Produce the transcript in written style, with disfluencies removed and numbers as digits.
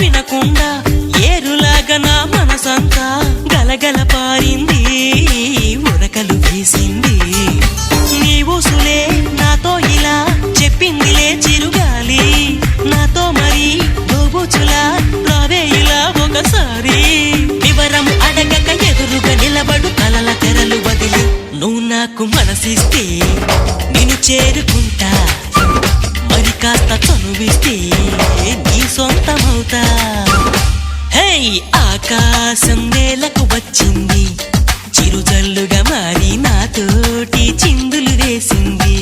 వినకుండా ఏరులాగా నా మనసంతా గలగల పారింది, ఉరకలు వేసింది. నీ ఊసులే నాతో ఇలా చెప్పిందిలే చిరుగాలి, నాతో మరి దోబుచులా రావే ఇలా ఒకసారి. వివరం అడగక ఎదురుగా నిలబడు కలల తెరలు వదిలి, నువ్వు నాకు మనసిస్తే నేను చేరుకుంటా, మరి కాస్త చనువిస్తే నీ సొంతమవుతా. హే ఆకాశం నేలకు వచ్చింది, చిరుజల్లుగా మారి నాతోటి చిందులు వేసింది.